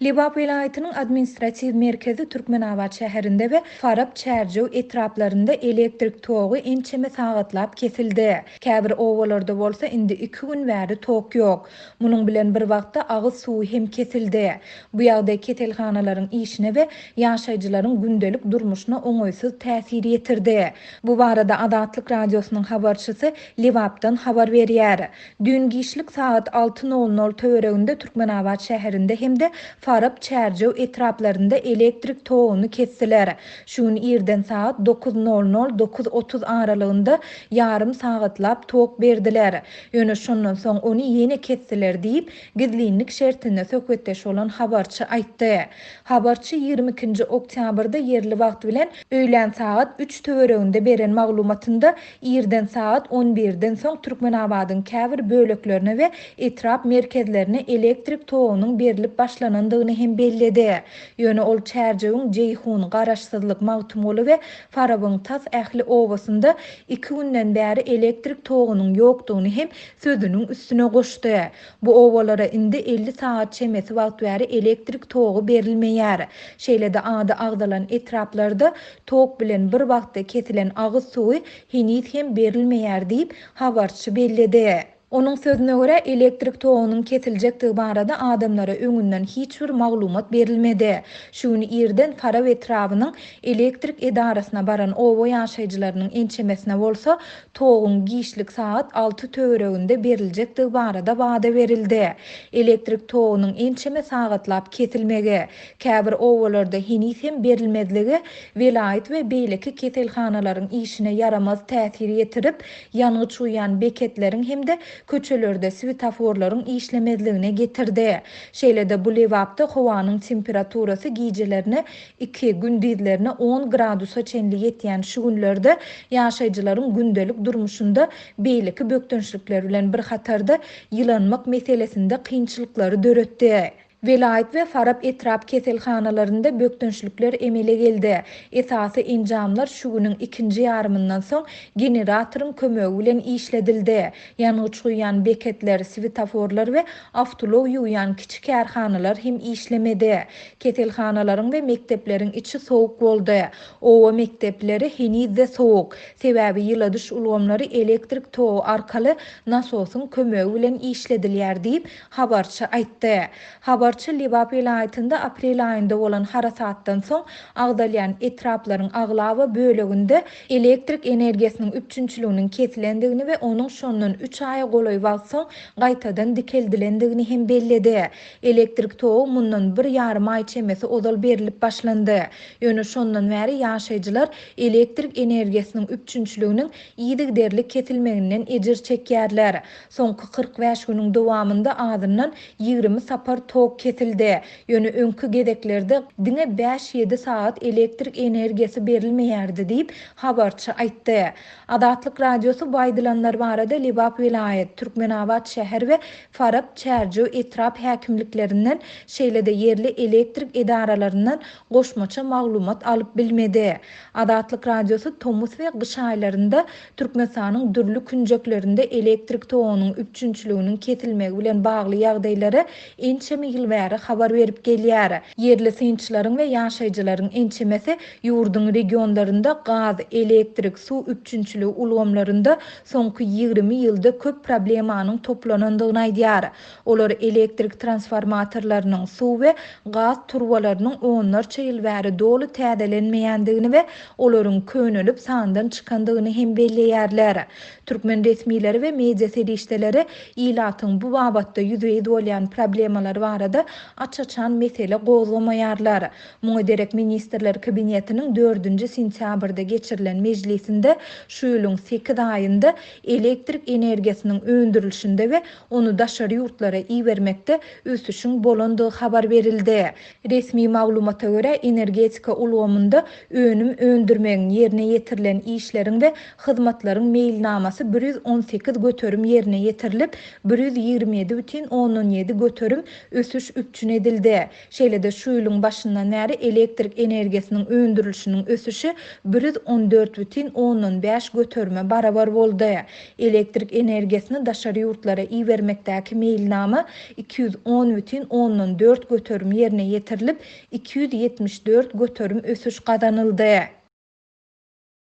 Lebap welaýatynyň administratiw merkezi Türkmenabat şäherinde we Farap Çärjew etraplarynda elektrik togy ençeme sagatlap kesildi. Käbir obalarda bolsa indi 2 gün bäri tok ýok. Munuň bilen bir wagtda agyz suwy hem kesildi. Bu ýagdaý keselhanalaryň işine we ýaşaýjylaryň gündelik durmuşyna oňoýsuz täsir ýetirdi. Bu barada Azatlyk Radiosynyň habarçysy Lebapdan habar berýär. Dün gişlik saat 6:00 töwereginde Türkmenabat şäherinde hemde Farap Çärjew etraplarynda elektrik togyny kestiler. Şuň ýerden saat 9:00-9:30 aralygynda ýarym sagatlap tok berdiler. Ýöne şondan soň ony ýene kestiler diýip gizlinlik şertine söhbetdeş bolan habarçy aýtdy. Habarçy 22 oktýabrda ýerli wagt bilen öýlen saat 3 töwereginde beren maglumatynda ýerden saat 11-den soň Türkmenabatyň Käbir böleklerine we etrap merkezlerine elektrik togynyň berilip başlanandygyny hem belledi. Ýöne ol Çärjewiň Jeyhun garaşsyzlyk magtumaly we Farabyň tas ähli obasynda 2 günden bäri elektrik togynyň ýokdugyny hem sözüniň üstüne goşdy. Bu obalara indi 50 saat çemesi wagt bäri elektrik togy berilmeýär. Şeýle-de ady agdalan etraplarda tok bilen bir wagtda kesilen agyz suwy hinis hem berilmeýär diýip habarçy belledi. Onun sözüne göre elektrik togynyň kesiljekdigi barada adamlara öňünden hiç bir maglumat berilmedi. Şuny ýerden Farap etrabynyň elektrik edarasyna baran oba ýaşaýjylarynyň ençemesine bolsa togyň gişlik saat 6 töwereginde beriljekdigi barada wada berildi. Elektrik togynyň ençeme sagatlap kesilmegi, käbir obalarda hinis hem berilmezligi welaýat we beýleki keselhanalaryň işine yaramaz täsir ýetirip ýanygy çuýan beketleriň hemde köçelerde svetoforlaryň işlemezligine getirdi. Şeýle-de bu Lebapda howanyň temperaturasy gijelerine 2 gündizlerine 10 gradusa çenli ýetýän şu günlerde ýaşaýjylaryň gündelik durmuşynda beýleki bökdünçlikler bilen bir hatarda ýylanmak meselesinde kynçylyklary döretdi. Welaýat we Farap etrap keselhanalarynda bökdünçlikler emele geldi. Esasy enjamlar şu günüň ikinji ýarymyndan soň generatoryň kömegi bilen işledildi. Ýanygy çuýan beketler, svetoforlar we awtolow ýuýan kiçik ýarhanalar hem işlemedi. Keselhanalaryň we mektepleriň içi sowuk boldy. Owa mektepleri henizde sowuk. Sebäbi ýyladyş ulgamlary elektrik togy arkaly nasosyň kömegi bilen işledilýär diýip habarçy aýtdy. Habarçy Lebap welaýatynda aprel aýynda bolan harasatdan soň agdalýan etraplaryň aglawa böleginde elektrik energiýasiniň üçünçiliginiň kesilendigini we onuň şondan 3 aý golaý wagt soň gaýtadan dikeldilendigini hem belledi. Elektrik togy mundan 1,5 aý çemesi ozal berilip başlandy. Ýöne şondan bäri ýaşaýjylar elektrik energiýasiniň üçünçiliginiň ýygyk derlik kesilmeginden ejir çekýärler. Soňky 45 güniň dowamında adından 20 sapar tok kesildi. Ýöne öňkü gedeklerde diňe 5-7 saat elektrik energiýasy berilmeýärdi diýip habarçy aýtdy. Azatlyk Radiosy baýdylanlar barada Lebap welaýat, Türkmenabat şäher we Farap Çärjew etrap häkimliklerinden şeýle-de yerli elektrik edaralaryndan goşmaça maglumat alyp bilmedi. Azatlyk Radiosy tomuz we gyş aýlarynda Türkmenistanyň dürli künjeklerinde elektrik togynyň üçünçiliginiň kesilmegi bilen bagly ýagdaýlary ençeme ýyl habar berip gelýär. Yerli synçylaryň we ýaşaýjylaryň ençemesi ýurdun regionlarynda gaz, elektrik, su üçünçiligi ulgamlarynda soňky 20 ýylda köp problemanyň toplanandygyny aýdýar. Olar elektrik transformatorlarynyň, su we gaz turbalarynyň onlarça ýyl bäri dolu täzelenmeýändigini we olaryň könülip sandan çykandygyny hem belleýärler. Türkmen resmiýleri we media serişdeleri ýylatyň bu babatda ýüzeye bolýan problemalar barada açaçan mesele gozlamaýarlar. Muňa ministrler kabinetiniň 4-nji sentýabrda geçirilen mejlisinde şu ýylyň 8 aýynda elektrik energiýasynyň öndürilişinde we onu daşary ýurtlara iýermekde ösüşiň bolandygy habar berildi. Resmi maglumata görä energetika ulgamynda önüm öndürmegiň ýerine ýetirilen işleriň we hyzmatlaryň meýilnamasy 118 göterim ýerine ýetirilip 127,17 göterim ösüş üpçün edildi. Şeýle-de şu ýylyň başyndan bäri elektrik energiýasynyň öndürilişiniň ösüşi 114,5 götürme barabar boldy. Elektrik energiýasyny daşary ýurtlara iýermekdäki meýilnama 210,4 götürüm ýerine ýetirilip 274 götürüm ösüş gadanyldy.